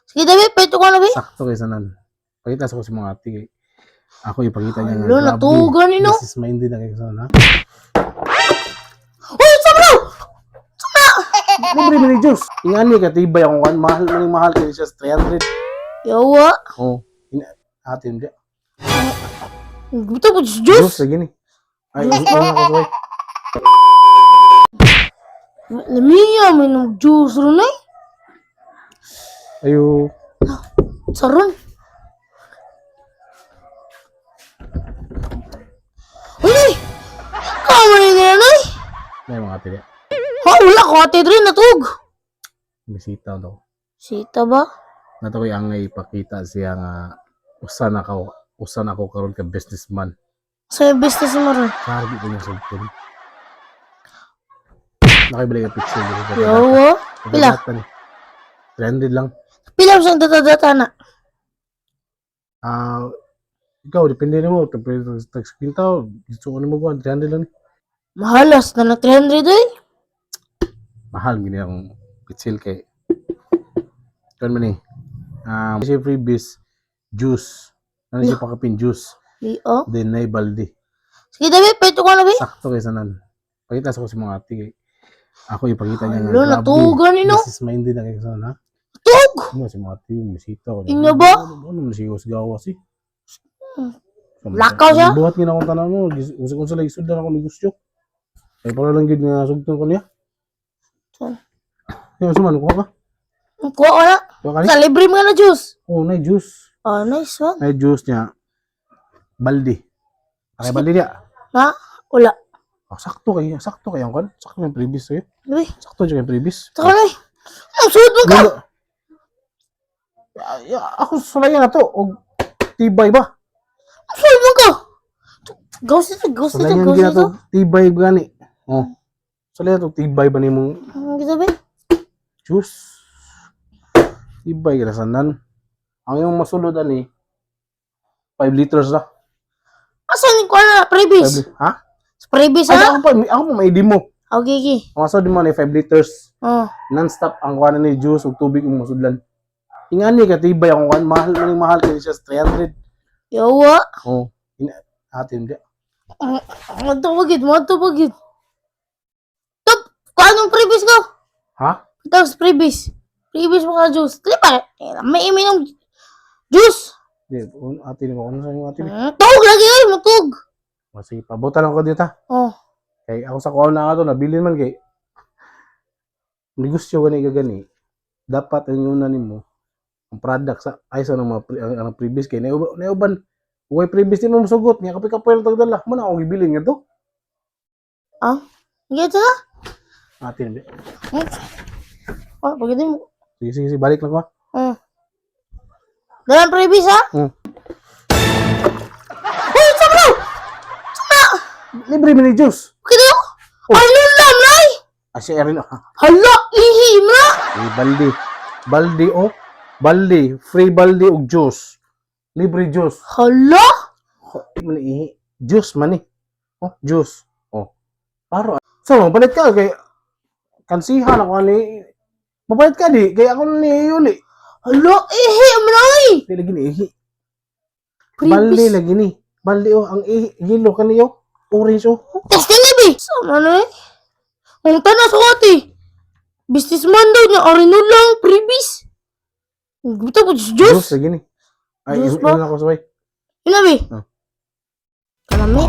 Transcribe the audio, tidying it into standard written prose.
Sige, David, pwede ko na, David. Sakto kay sanan. Pakita sa ko si mga ati kay ako ipakita niya Alo, natugan ni, no? Business minded na kay sanan, ha? Uy, sabro! Libre mini juice. Ingani ka tibay akong kan mahal kay siya 300. Yawa. Oh, atin dia. Gusto po, juice? Juice lagi ni. Ay, ako sabay. Lamiya, may nang juice ron ay. Ayo. Saron. Uy! Kamay nga yan ay. May mga ati dia. Ha, wala ko ate rin natug. Bisita daw. Sita ba? Nato koy ang ipakita siya nga usan ako karon ka businessman. Sa business mo rin. Sargi ko niya sugton. Nakibalik ang picture dito. Yawa. Pila? 300 lang. Pila siyang data na. Ikaw, depende na mo. Tax quintal, gusto ko na mo ba? 300 lang. Mahalas na 300 ay. Mahal, gini akong pitsil kay. Kaya man eh. Siya freebies, juice. Ano siya pakapin juice. Iyo. Then, na balde. Sige, David, pwede ko na, David. Sakto kay sanan. Pakita sa ko si mga ati kay. Ako ipakita niya Alo, natugan ni, no? Business minded na kay sanan, ha? Tug! Ano si mga ati, bisita ko. Inyo ba? Ano siya gawas eh. Lakaw siya? Buhat nga akong tanan mo. Kung sa lagi sudan ako negosyo. Ay para lang gid nga sugton ko niya. Yung suman ko ka? Kuha ko na. Kuha ka ni? Sa libre mo na juice. Oh, na juice. Oh, nice one. Na juice niya. Balde. Ay balde niya. Na? Wala. Oh, sakto kayo ang kan. Sakto yung previous eh. David, Sakto yung previous. saka na eh. Ang suot mo ka. Ako sulayan na to. O tibay ba? Ang suot mo ka. Ghost ito. Sulayan gina to. Tibay gani. Oh. Sulayan to tibay ba ni mong Ang gita ba? juice? Tibay gina sandan. Ang yung masulod ani 5 liters na. Asan ko na? Previous. Ha? Previous Ay, ha? ako pa may demo. Okay, okay. Ang masod mo ni 5 liters. Oh. Non-stop ang kuha ni juice ug tubig ang masudlan. Ingani ka tibay akong kan mahal kay siya 300. Yawa. Oh, atin dia. Mga tubagid. Top, kung anong previous ko? Ha? Tapos previous. Previous mo ka juice. Dili pa, may iminong juice. Di, atin ko ano sa yung atin. Tug lagi ay, matug. Sige, pabutan ako dito. Oh. Kay ako sa kuha na ato nabilin man kay negosyo gani. Dapat ang una nimo ang product sa ay sa mga ang previous kay nauban way previous ni mo sugot niya kapay tagdala mo na ako gibilin nga to. Ah? Gito na? Atin di. Oh, pagkita mo. Sige, balik lang ko. Dalam previous ha? Uy, sabro! Libre mini juice. Kita mo? Ano lang, nay? Asi erin Hala, ihi mo na! balde oh. Balde, free balde og juice. Libre juice. Hala? Juice man eh. Oh, juice. Oh. Paro. So, balik ka kay kansihan ako ni. Mabayad ka di kay ako ni yun eh. Hala, ihi mo na ay! Di lagi ni ihi. Previous. Balde lagi ni. Balde oh, ang ihi yellow kaniyo. Orange oh. Test na bi! Sama na eh. Ang tanas ko ati. Businessman daw niya, arino lang, previous. Gusto po, Juice juice? lagi ni. Ay, Juice yun ba? ako sabay. Yun na bi? Ah. Kalami.